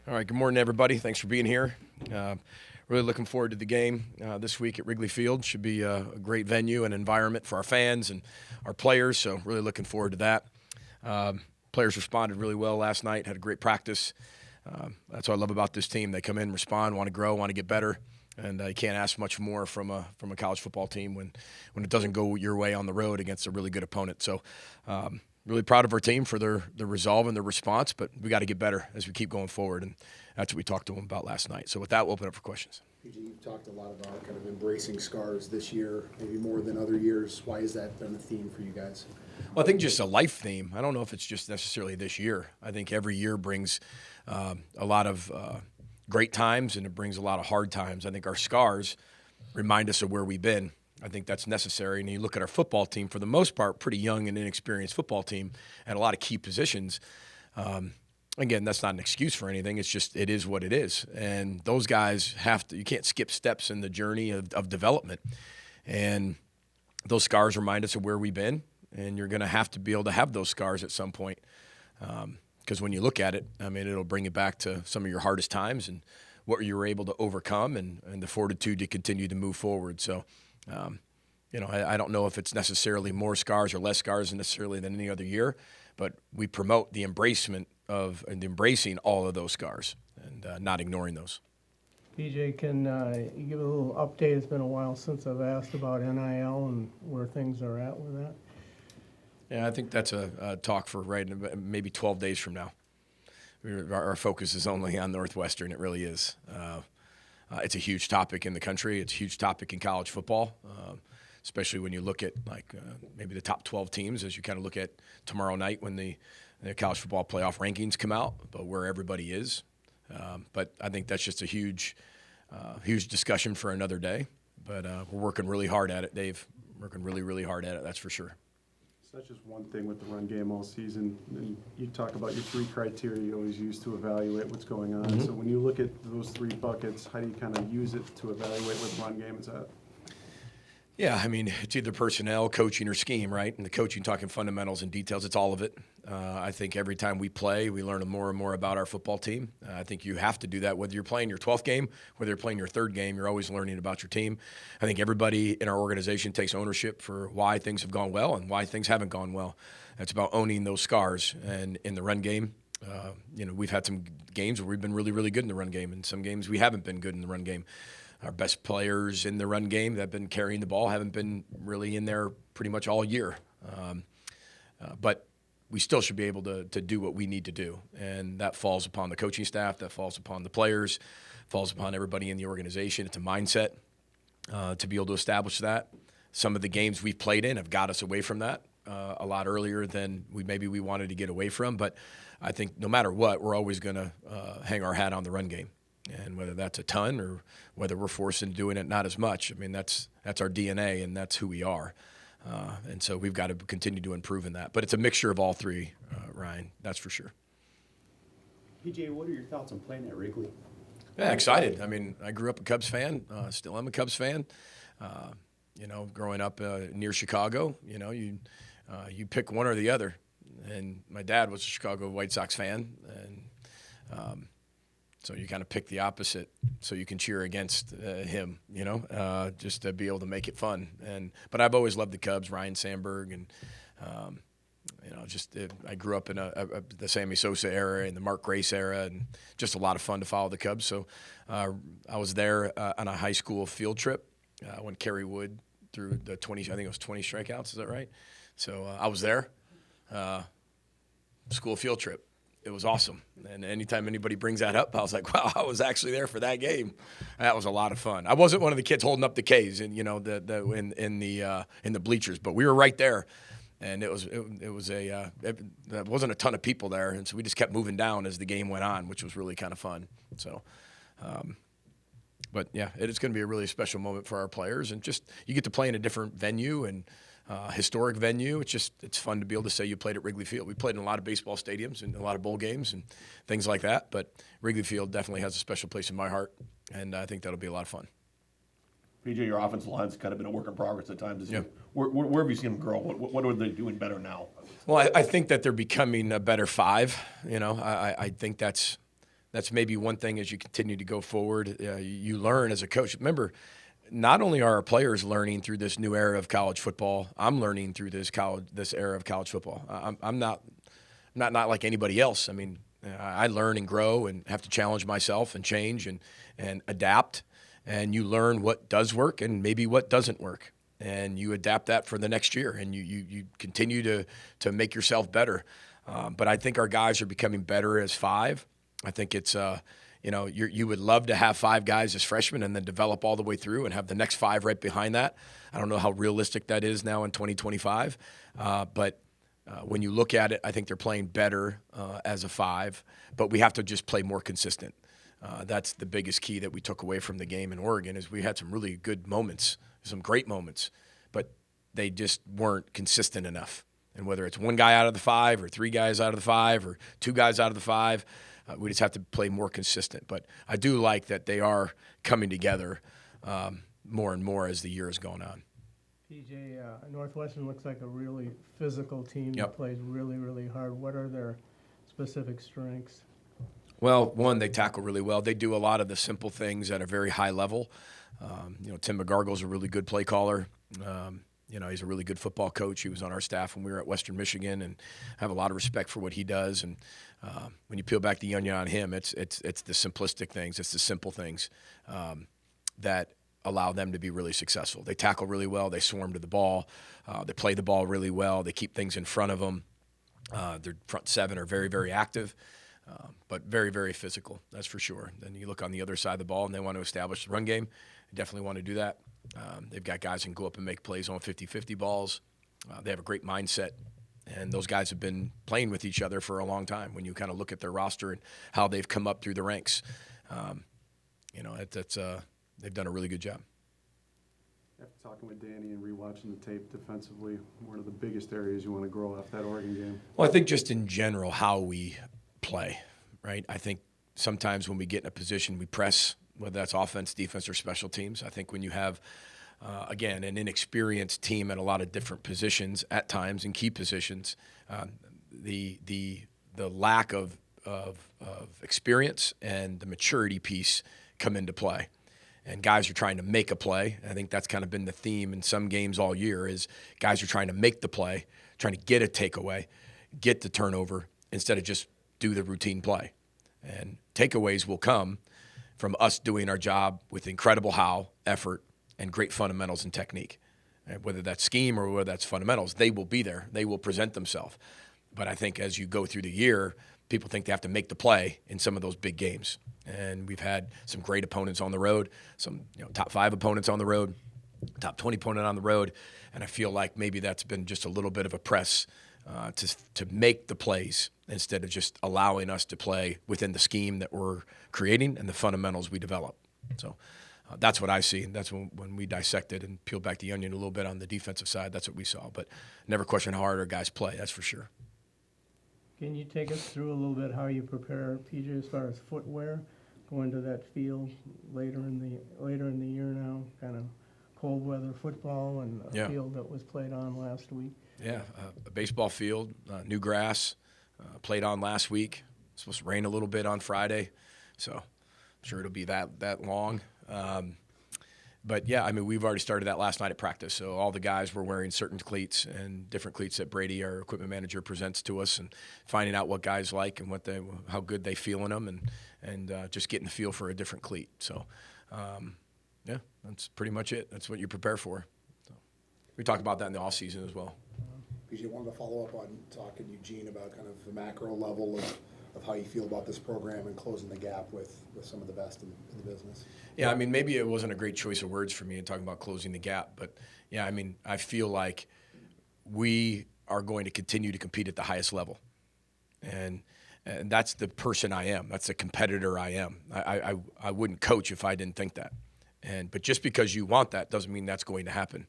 All right, good morning, everybody. Thanks for being here. Really looking forward to the game this week at Wrigley Field. Should be a great venue and environment for our fans and our players, so really looking forward to that. Players responded really well last night, had a great practice. That's what I love about this team. They come in, respond, want to grow, want to get better, and you can't ask much more from a college football team when it doesn't go your way on the road against a really good opponent. So really proud of our team for their resolve and their response, but we got to get better as we keep going forward, and that's what we talked to them about last night. So with that, we'll open up for questions. PG, you've talked a lot about kind of embracing scars this year, maybe more than other years. Why has that been a theme for you guys? Well, I think just a life theme. I don't know if it's just necessarily this year. I think every year brings a lot of great times, and it brings a lot of hard times. I think our scars remind us of where we've been. I think that's necessary. And you look at our football team, for the most part, pretty young and inexperienced football team at a lot of key positions. Again, that's not an excuse for anything. It's just it is what it is. And those guys you can't skip steps in the journey of development. And those scars remind us of where we've been. And you're going to have to be able to have those scars at some point. Because when you look at it, I mean, it'll bring you back to some of your hardest times and what you were able to overcome and the fortitude to continue to move forward. So, I don't know if it's necessarily more scars or less scars necessarily than any other year, but we promote the embracing all of those scars and not ignoring those. BJ, can you give a little update? It's been a while since I've asked about NIL and where things are at with that. Yeah, I think that's a talk for maybe 12 days from now. Our focus is only on Northwestern. It really is. It's a huge topic in the country. It's a huge topic in college football, especially when you look at maybe the top 12 teams as you kind of look at tomorrow night when the college football playoff rankings come out, but where everybody is. But I think that's just a huge discussion for another day. But we're working really hard at it, Dave. Working really, really hard at it, that's for sure. So that's just one thing with the run game all season. And you talk about your three criteria you always use to evaluate what's going on. Mm-hmm. So when you look at those three buckets, how do you kind of use it to evaluate what the run game is at? Yeah, I mean, it's either personnel, coaching, or scheme, right? And the coaching, talking fundamentals and details, it's all of it. I think every time we play, we learn more and more about our football team. I think you have to do that whether you're playing your 12th game, whether you're playing your third game, you're always learning about your team. I think everybody in our organization takes ownership for why things have gone well and why things haven't gone well. It's about owning those scars. And in the run game, we've had some games where we've been really, really good in the run game, and some games we haven't been good in the run game. Our best players in the run game that have been carrying the ball haven't been really in there pretty much all year. But we still should be able to do what we need to do. And that falls upon the coaching staff, that falls upon the players, falls upon everybody in the organization. It's a mindset to be able to establish that. Some of the games we've played in have got us away from that a lot earlier than we wanted to get away from. But I think no matter what, we're always going to hang our hat on the run game. And whether that's a ton or whether we're forced into doing it not as much, I mean, that's our DNA and that's who we are. And so we've got to continue to improve in that. But it's a mixture of all three, Ryan, that's for sure. PJ, what are your thoughts on playing at Wrigley? Yeah, excited. I mean, I grew up a Cubs fan, still am a Cubs fan. Growing up near Chicago, you pick one or the other. And my dad was a Chicago White Sox fan, and so you kind of pick the opposite so you can cheer against him, just to be able to make it fun. But I've always loved the Cubs, Ryan Sandberg, and I grew up in the Sammy Sosa era and the Mark Grace era, and just a lot of fun to follow the Cubs. So I was there on a high school field trip when Kerry Wood threw the 20, I think it was 20 strikeouts, is that right? So I was there, school field trip. It was awesome, and anytime anybody brings that up, I was like, "Wow, I was actually there for that game." That was a lot of fun. I wasn't one of the kids holding up the K's, and in the bleachers, but we were right there, and there wasn't a ton of people there, and so we just kept moving down as the game went on, which was really kind of fun. So, but yeah, it is going to be a really special moment for our players, and just you get to play in a different venue and. Historic venue. It's fun to be able to say you played at Wrigley Field. We played in a lot of baseball stadiums and a lot of bowl games and things like that, but Wrigley Field definitely has a special place in my heart, and I think that'll be a lot of fun. PJ, your offensive line's kind of been a work in progress at times. Yeah. Where have you seen them grow? What are they doing better now? Well, I think that they're becoming a better five. I think that's that's maybe one thing as you continue to go forward. You learn as a coach. Remember, not only are our players learning through this new era of college football, I'm learning through this era of college football. I'm not like anybody else. I mean, I learn and grow and have to challenge myself and change and adapt. And you learn what does work and maybe what doesn't work. And you adapt that for the next year, and you continue to make yourself better. But I think our guys are becoming better as five. I think it's you would love to have five guys as freshmen and then develop all the way through and have the next five right behind that. I don't know how realistic that is now in 2025, but when you look at it, I think they're playing better as a five. But we have to just play more consistent. That's the biggest key that we took away from the game in Oregon is we had some really good moments, some great moments, but they just weren't consistent enough. And whether it's one guy out of the five or three guys out of the five or two guys out of the five, we just have to play more consistent. But I do like that they are coming together more and more as the year has gone on. PJ, Northwestern looks like a really physical team Yep. that plays really, really hard. What are their specific strengths? Well, one, they tackle really well. They do a lot of the simple things at a very high level. Tim McGargle's a really good play caller. He's a really good football coach. He was on our staff when we were at Western Michigan, and I have a lot of respect for what he does. And when you peel back the onion on him, it's the simplistic things, it's the simple things that allow them to be really successful. They tackle really well. They swarm to the ball. They play the ball really well. They keep things in front of them. Their front seven are very, very active. But very, very physical, that's for sure. Then you look on the other side of the ball, and they want to establish the run game. They definitely want to do that. They've got guys who can go up and make plays on 50-50 balls. They have a great mindset, and those guys have been playing with each other for a long time. When you kind of look at their roster and how they've come up through the ranks, they've done a really good job. After talking with Danny and rewatching the tape defensively, one of the biggest areas you want to grow off that Oregon game? Well, I think just in general how we play, right? I think sometimes when we get in a position, we press, whether that's offense, defense, or special teams. I think when you have, again, an inexperienced team at a lot of different positions at times in key positions, the lack of experience and the maturity piece come into play. And guys are trying to make a play. I think that's kind of been the theme in some games all year is guys are trying to make the play, trying to get a takeaway, get the turnover, instead of just do the routine play. And takeaways will come from us doing our job with incredible effort, and great fundamentals and technique. And whether that's scheme or whether that's fundamentals, they will be there. They will present themselves. But I think as you go through the year, people think they have to make the play in some of those big games. And we've had some great opponents on the road, some top 5 opponents on the road, top 20 opponent on the road. And I feel like maybe that's been just a little bit of a press to make the plays instead of just allowing us to play within the scheme that we're creating and the fundamentals we develop. So that's what I see. That's when we dissected and peeled back the onion a little bit on the defensive side. That's what we saw. But never question how hard our guys play, that's for sure. Can you take us through a little bit how you prepare, PJ, as far as footwear, going to that field later in the year now, kind of cold weather football and a field that was played on last week? Yeah, a baseball field, new grass, played on last week. It's supposed to rain a little bit on Friday, so I'm sure it'll be that long. But yeah, I mean, we've already started that last night at practice. So all the guys were wearing certain cleats and different cleats that Brady, our equipment manager, presents to us, and finding out what guys like and how good they feel in them, and just getting the feel for a different cleat. So yeah, that's pretty much it. That's what you prepare for. So we talked about that in the off season as well. PJ, wanted to follow up on talking to Eugene about kind of the macro level of how you feel about this program and closing the gap with some of the best in the business. Yeah, I mean, maybe it wasn't a great choice of words for me in talking about closing the gap, but yeah, I mean, I feel like we are going to continue to compete at the highest level, and that's the person I am. That's the competitor I am. I wouldn't coach if I didn't think that, but just because you want that doesn't mean that's going to happen.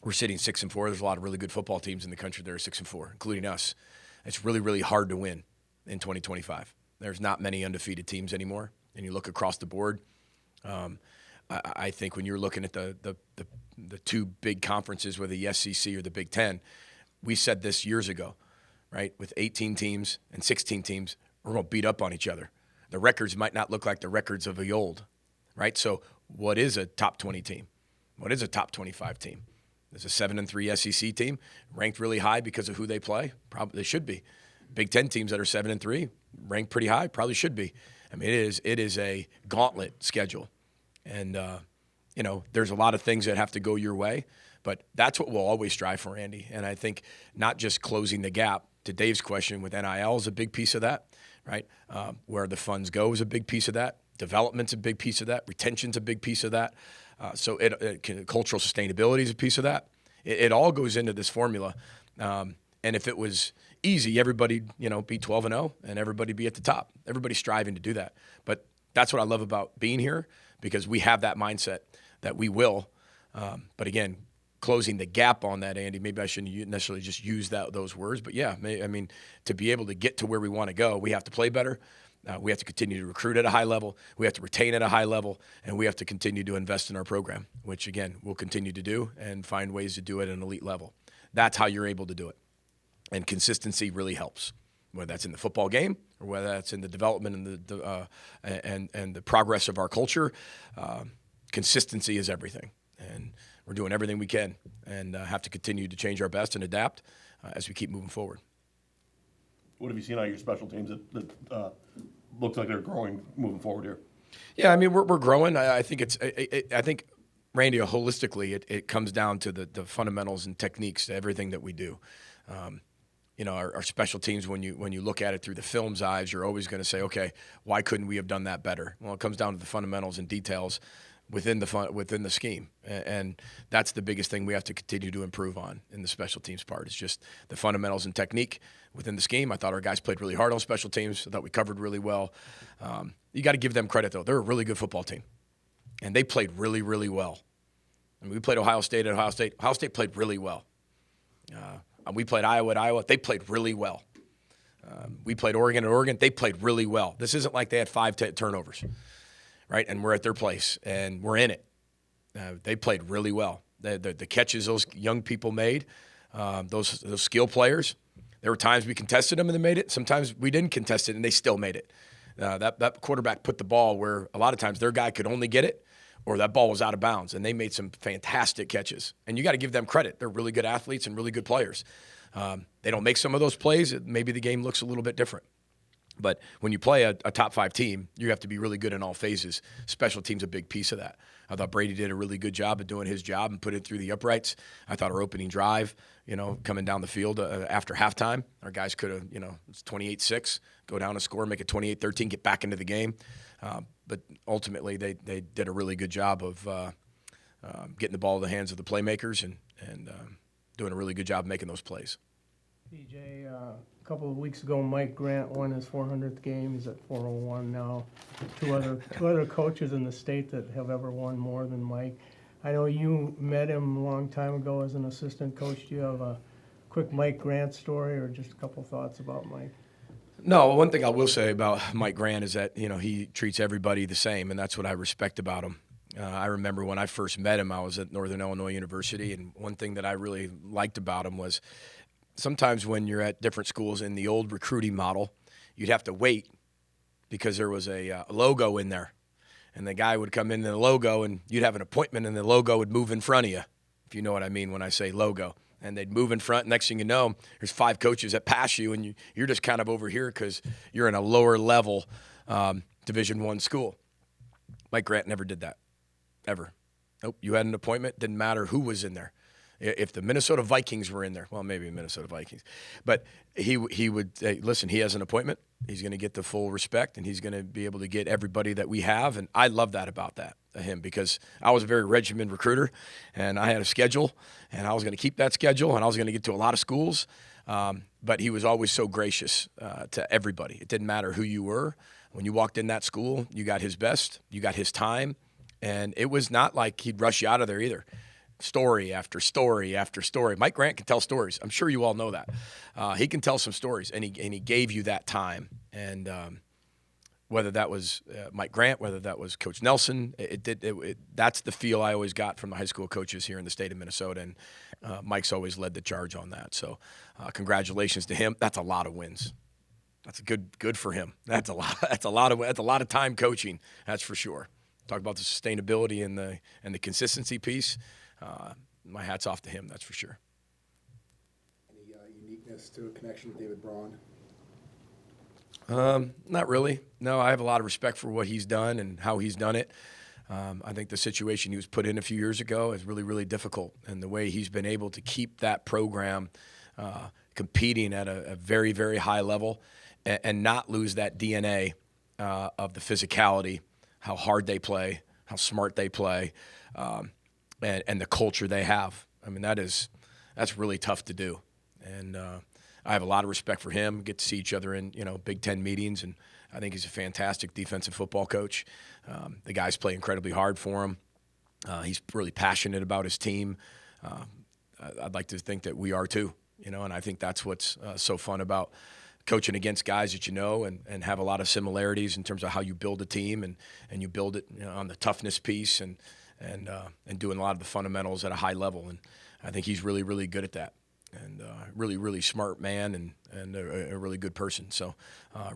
We're sitting 6-4. There's a lot of really good football teams in the country that are 6-4, including us. It's really, really hard to win in 2025. There's not many undefeated teams anymore. And you look across the board, I think when you're looking at the two big conferences, whether the SEC or the Big Ten, we said this years ago, right? With 18 teams and 16 teams, we're going to beat up on each other. The records might not look like the records of the old, right? So what is a top 20 team? What is a top 25 team? There's a 7-3 SEC team ranked really high because of who they play. Probably they should be. Big Ten teams that are 7-3 ranked pretty high probably should be. I mean, it is a gauntlet schedule, and there's a lot of things that have to go your way, but that's what we'll always strive for, Andy. And I think not just closing the gap to Dave's question with NIL is a big piece of that, right? Where the funds go is a big piece of that. Development's a big piece of that. Retention's a big piece of that. So cultural sustainability is a piece of that. It all goes into this formula. And if it was easy, everybody, be 12-0 and everybody be at the top. Everybody's striving to do that. But that's what I love about being here, because we have that mindset that we will. But again, closing the gap on that, Andy, maybe I shouldn't necessarily just use those words. But yeah, I mean, to be able to get to where we want to go, we have to play better. We have to continue to recruit at a high level. We have to retain at a high level, and we have to continue to invest in our program, which, again, we'll continue to do and find ways to do it at an elite level. That's how you're able to do it. And consistency really helps, whether that's in the football game or whether that's in the development and the progress of our culture. Consistency is everything, and we're doing everything we can and have to continue to change our best and adapt as we keep moving forward. What have you seen out of your special teams that looks like they're growing moving forward here? Yeah, I mean, we're growing. I think I think, Randy, holistically, it comes down to the fundamentals and techniques to everything that we do. Our special teams, when you look at it through the film's eyes, you're always going to say, okay, why couldn't we have done that better? Well, it comes down to the fundamentals and details within the scheme, and that's the biggest thing we have to continue to improve on in the special teams part. It's just the fundamentals and technique within the scheme. I thought our guys played really hard on special teams. I thought we covered really well. You got to give them credit, though. They're a really good football team, and they played really, really well. I mean, we played Ohio State at Ohio State. Ohio State played really well. We played Iowa at Iowa. They played really well. We played Oregon at Oregon. They played really well. This isn't like they had 5 turnovers, right? And we're at their place, and we're in it. They played really well. The catches those young people made, those skill players, there were times we contested them and they made it. Sometimes we didn't contest it and they still made it. That quarterback put the ball where a lot of times their guy could only get it, or that ball was out of bounds, and they made some fantastic catches. And you got to give them credit. They're really good athletes and really good players. They don't make some of those plays, maybe the game looks a little bit different. But when you play a top 5 team, you have to be really good in all phases. Special teams a big piece of that. I thought Brady did a really good job of doing his job and put it through the uprights. I thought our opening drive, coming down the field after halftime, our guys could have, it's 28-6, go down and score, make it 28-13, get back into the game. But ultimately, they did a really good job of getting the ball in the hands of the playmakers and doing a really good job making those plays. PJ, a couple of weeks ago, Mike Grant won his 400th game. He's at 401 now. Two other coaches in the state that have ever won more than Mike. I know you met him a long time ago as an assistant coach. Do you have a quick Mike Grant story or just a couple thoughts about Mike? No, one thing I will say about Mike Grant is that, he treats everybody the same, and that's what I respect about him. I remember when I first met him, I was at Northern Illinois University, and one thing that I really liked about him was sometimes when you're at different schools in the old recruiting model, you'd have to wait because there was a logo in there. And the guy would come in the logo, and you'd have an appointment, and the logo would move in front of you, if you know what I mean when I say logo. And they'd move in front. Next thing you know, there's 5 coaches that pass you, and you're just kind of over here because you're in a lower level Division I school. Mike Grant never did that, ever. Nope, you had an appointment, didn't matter who was in there. If the Minnesota Vikings were in there, well, maybe Minnesota Vikings, but he would say, listen, he has an appointment. He's going to get the full respect, and he's going to be able to get everybody that we have. And I love that about him, because I was a very regimented recruiter, and I had a schedule, and I was going to keep that schedule, and I was going to get to a lot of schools. But he was always so gracious to everybody. It didn't matter who you were. When you walked in that school, you got his best, you got his time, and it was not like he'd rush you out of there either. Story after story after story. Mike Grant can tell stories. I'm sure you all know that. He can tell some stories, and he gave you that time. And whether that was Mike Grant, whether that was Coach Nelson, that's the feel I always got from the high school coaches here in the state of Minnesota. And Mike's always led the charge on that. So congratulations to him. That's a lot of wins. That's good for him. That's a lot. That's a lot of time coaching. That's for sure. Talk about the sustainability and the consistency piece. My hat's off to him. That's for sure. Any uniqueness to a connection with David Braun? Not really. No, I have a lot of respect for what he's done and how he's done it. I think the situation he was put in a few years ago is really, really difficult, and the way he's been able to keep that program competing at a very, very high level and not lose that DNA of the physicality, how hard they play, how smart they play, and the culture they have. I mean, that's really tough to do. And I have a lot of respect for him. Get to see each other in Big Ten meetings, and I think he's a fantastic defensive football coach. The guys play incredibly hard for him. He's really passionate about his team. I'd like to think that we are too, and I think that's what's so fun about coaching against guys that and have a lot of similarities in terms of how you build a team and you build it on the toughness piece and doing a lot of the fundamentals at a high level. And I think he's really, really good at that. And really, really smart man and a really good person. So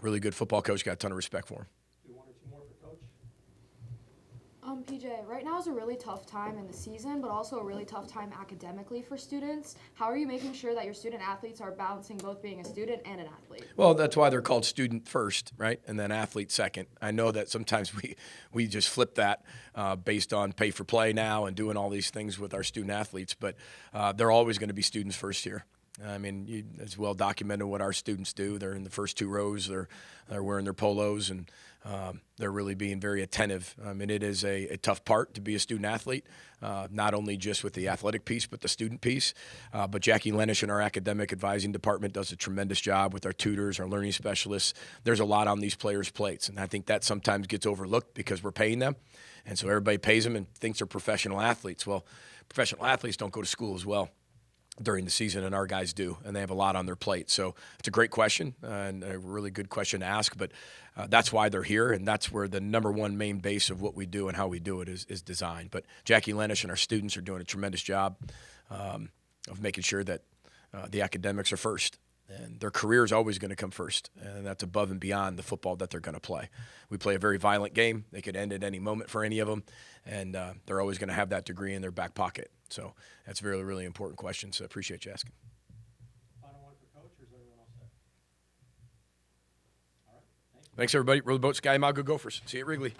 really good football coach, got a ton of respect for him. Do one or two more for Coach? PJ, right now is a really tough time in the season, but also a really tough time academically for students. How are you making sure that your student athletes are balancing both being a student and an athlete? Well, that's why they're called student first, right? And then athlete second. I know that sometimes we just flip that based on pay for play now and doing all these things with our student athletes, but they're always going to be students first here. I mean, it's well documented what our students do. They're in the first two rows. They're wearing their polos, and they're really being very attentive. I mean, it is a tough part to be a student athlete, not only just with the athletic piece, but the student piece. But Jackie Lenish in our academic advising department does a tremendous job with our tutors, our learning specialists. There's a lot on these players' plates, and I think that sometimes gets overlooked because we're paying them. And so everybody pays them and thinks they're professional athletes. Well, professional athletes don't go to school as well during the season, and our guys do, and they have a lot on their plate. So it's a great question and a really good question to ask, but that's why they're here, and that's where the number one main base of what we do and how we do it is designed. But Jackie Lenish and our students are doing a tremendous job of making sure that the academics are first, and their career is always going to come first, and that's above and beyond the football that they're going to play. We play a very violent game. They could end at any moment for any of them, and they're always going to have that degree in their back pocket. So that's a really, really important question, so I appreciate you asking. Final one for Coach, or is everyone all set? All right, thanks. Thanks, everybody. Row the boat, Sky Mile, go Gophers. See you at Wrigley.